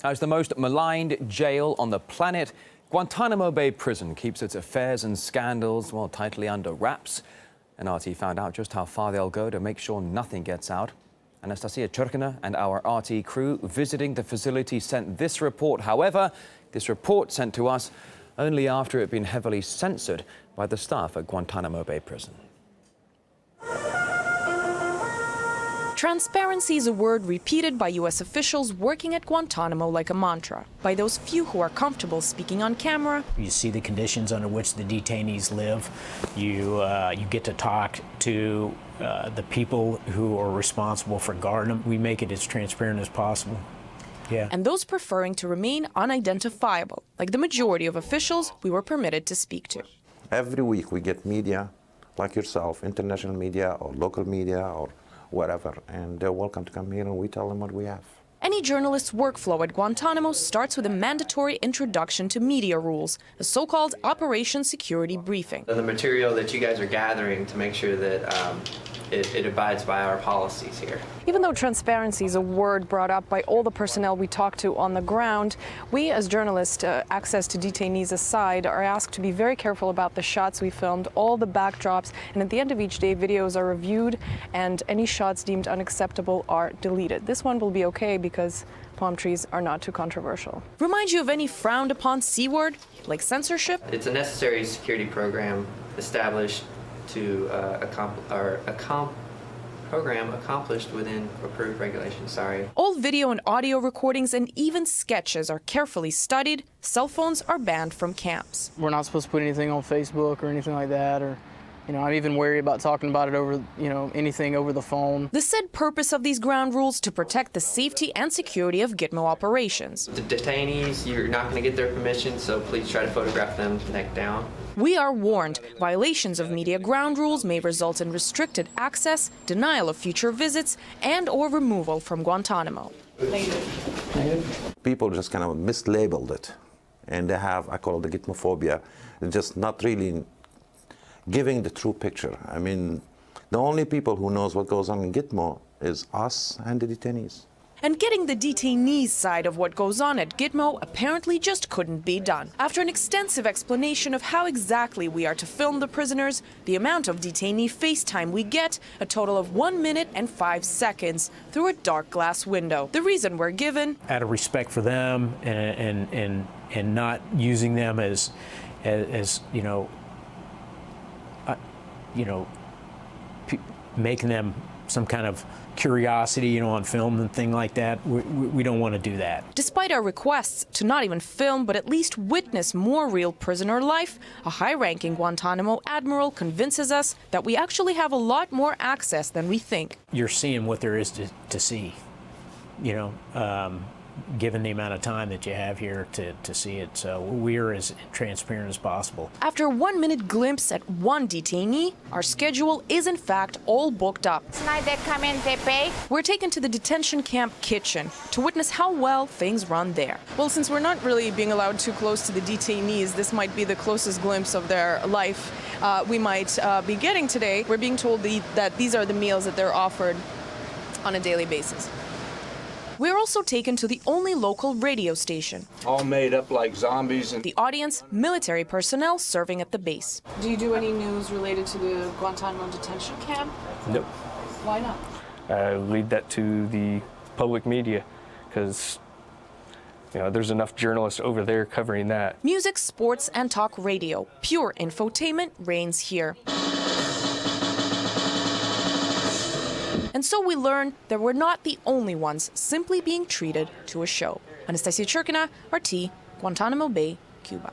As the most maligned jail on the planet, Guantanamo Bay Prison keeps its affairs and scandals, well, tightly under wraps. And RT found out just how far they'll go to make sure nothing gets out. Anastasia Churkina and our RT crew visiting the facility sent this report. However, this report sent to us only after it had been heavily censored by the staff at Guantanamo Bay Prison. Transparency is a word repeated by U.S. officials working at Guantanamo like a mantra, by those few who are comfortable speaking on camera. You see the conditions under which the detainees live. You get to talk to the people who are responsible for guarding them. We make it as transparent as possible. Yeah. And those preferring to remain unidentifiable, like the majority of officials we were permitted to speak to. Every week we get media like yourself, international media or local media or whatever, and they're welcome to come here and we tell them what we have. Any journalist's workflow at Guantanamo starts with a mandatory introduction to media rules, a so-called Operation Security Briefing. The material that you guys are gathering to make sure that it abides by our policies here. Even though transparency is a word brought up by all the personnel we talk to on the ground, we as journalists, access to detainees aside, are asked to be very careful about the shots we filmed, all the backdrops, and at the end of each day videos are reviewed and any shots deemed unacceptable are deleted. This one will be okay because palm trees are not too controversial. Remind you of any frowned upon C word, like censorship? It's a necessary security program established to program accomplished within approved regulations, All video and audio recordings and even sketches are carefully studied. Cell phones are banned from camps. We're not supposed to put anything on Facebook or anything like that, or I'm even wary about talking about it over, anything over the phone. The said purpose of these ground rules to protect the safety and security of Gitmo operations. The detainees, you're not going to get their permission, so please try to photograph them neck down. We are warned, violations of media ground rules may result in restricted access, denial of future visits, and/or removal from Guantanamo. People just kind of mislabeled it, and they have, I call it the Gitmophobia, just not really giving the true picture. I mean, the only people who knows what goes on in Gitmo is us and the detainees. And getting the detainees' side of what goes on at Gitmo apparently just couldn't be done. After an extensive explanation of how exactly we are to film the prisoners, the amount of detainee FaceTime we get, a total of 1 minute and 5 seconds, through a dark glass window. The reason we're given, out of respect for them and not using them as making them some kind of curiosity, on film and thing like that. We don't want to do that. Despite our requests to not even film, but at least witness more real prisoner life, a high-ranking Guantanamo admiral convinces us that we actually have a lot more access than we think. You're seeing what there is to see, given the amount of time that you have here to see it. So we're as transparent as possible. After a 1 minute glimpse at one detainee, our schedule is in fact all booked up. Tonight they come in, they pay. We're taken to the detention camp kitchen to witness how well things run there. Well, since we're not really being allowed too close to the detainees, this might be the closest glimpse of their life we might be getting today. We're being told that these are the meals that they're offered on a daily basis. We're also taken to the only local radio station. All made up like zombies. The audience, military personnel serving at the base. Do you do any news related to the Guantanamo detention camp? Nope. Why not? Lead that to the public media, because there's enough journalists over there covering that. Music, sports, and talk radio. Pure infotainment reigns here. And so we learn that we're not the only ones simply being treated to a show. Anastasia Churkina, RT, Guantanamo Bay, Cuba.